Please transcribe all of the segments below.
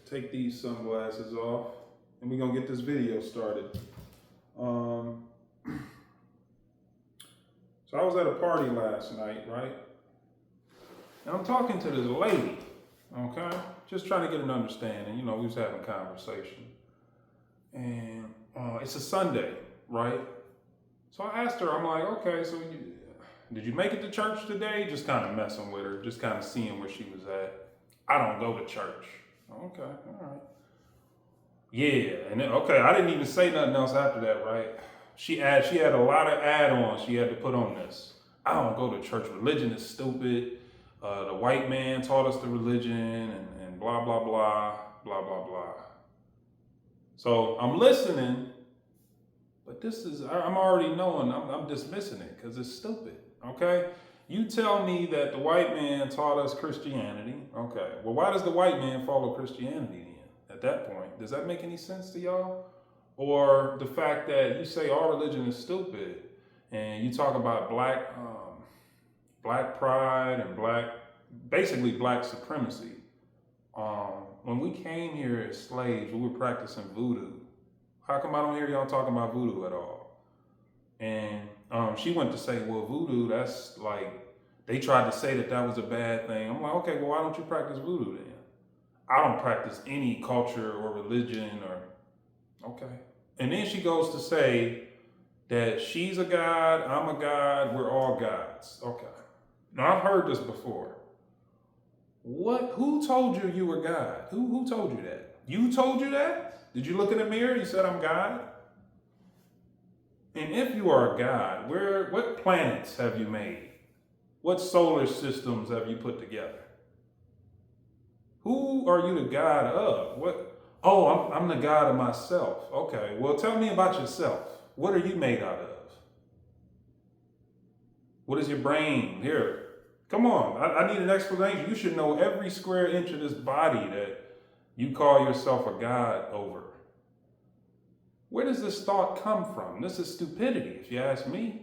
take these sunglasses off and we're gonna get this video started. So I was at a party last night, right? And I'm talking to this lady, okay? Just trying to get an understanding. You know, we was having a conversation. And it's a Sunday, right? So I asked her, I'm like, okay, so did you make it to church today? Just kind of messing with her, just kind of seeing where she was at. I don't go to church. Okay, all right. Yeah, and then, okay, I didn't even say nothing else after that, right? She had a lot of add-ons she had to put on this. I don't go to church. Religion is stupid. The white man taught us the religion and blah, blah, blah, blah, blah, blah. So I'm listening, but I'm already knowing, I'm dismissing it because it's stupid, okay? You tell me that the white man taught us Christianity, okay. Well, why does the white man follow Christianity then? At that point, does that make any sense to y'all? Or the fact that you say all religion is stupid and you talk about black pride and basically black supremacy. When we came here as slaves, we were practicing voodoo. How come I don't hear y'all talking about voodoo at all? And she went to say, well, voodoo, that's like, they tried to say that was a bad thing. I'm like, okay, well, why don't you practice voodoo then? I don't practice any culture or religion okay. And then she goes to say that she's a god, I'm a god, we're all gods. Okay. Now I've heard this before. Who told you you were God? Who told you that? You told you that? Did you look in the mirror and you said I'm God? And if you are a God, what planets have you made? What solar systems have you put together? Who are you the God of? Oh, I'm the God of myself. Okay, well, tell me about yourself. What are you made out of? What is your brain? Here, come on. I need an explanation. You should know every square inch of this body that you call yourself a God over. Where does this thought come from? This is stupidity, if you ask me.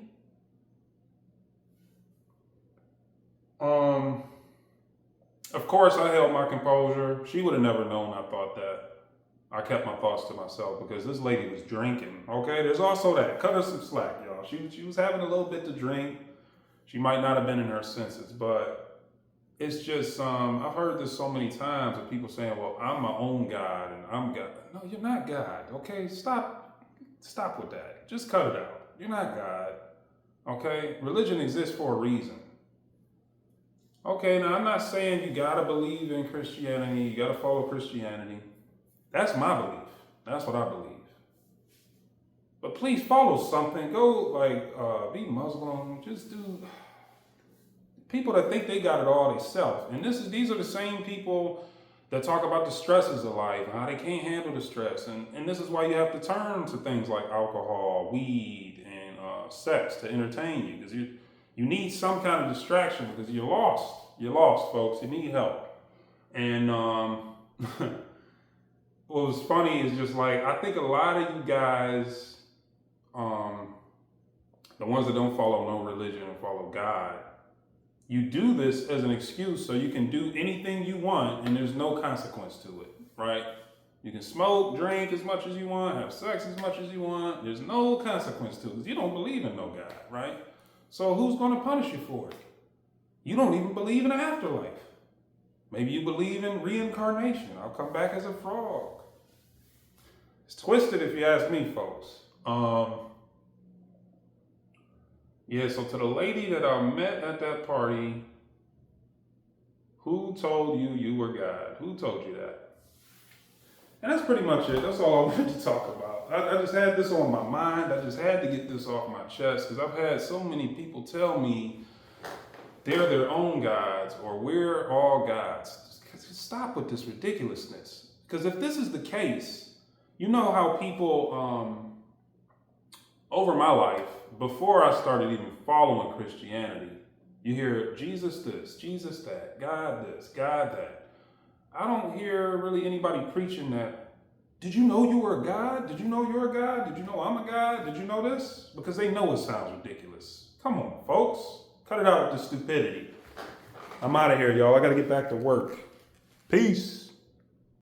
Of course, I held my composure. She would have never known I thought that. I kept my thoughts to myself because this lady was drinking. Okay, there's also that. Cut her some slack, y'all. She was having a little bit to drink. She might not have been in her senses, but it's just, I've heard this so many times of people saying, well, I'm my own God and I'm God. No, you're not God, okay? Stop with that. Just cut it out. You're not God, okay? Religion exists for a reason. Okay, now I'm not saying you gotta believe in Christianity, you gotta follow Christianity. That's my belief. That's what I believe. But please follow something. Go be Muslim. Just do. People that think they got it all themselves. And these are the same people that talk about the stresses of life and how they can't handle the stress. And this is why you have to turn to things like alcohol, weed, and sex to entertain you. Because you need some kind of distraction because you're lost. You're lost, folks. You need help. And what was funny is just like, I think a lot of you guys, the ones that don't follow no religion and follow God, you do this as an excuse so you can do anything you want and there's no consequence to it, right? You can smoke, drink as much as you want, have sex as much as you want. There's no consequence to it because you don't believe in no God, right? So who's going to punish you for it? You don't even believe in an afterlife. Maybe you believe in reincarnation. I'll come back as a frog. It's twisted if you ask me, folks. Yeah, so to the lady that I met at that party, who told you you were God? Who told you that? And that's pretty much it. That's all I wanted to talk about. I just had this on my mind. I just had to get this off my chest because I've had so many people tell me they're their own gods or we're all gods. Stop with this ridiculousness. Because if this is the case, you know how people, over my life, before I started even following Christianity, you hear Jesus this, Jesus that, God this, God that. I don't hear really anybody preaching that. Did you know you were a God? Did you know you're a God? Did you know I'm a God? Did you know this? Because they know it sounds ridiculous. Come on, folks. Cut it out with the stupidity. I'm out of here, y'all. I got to get back to work. Peace.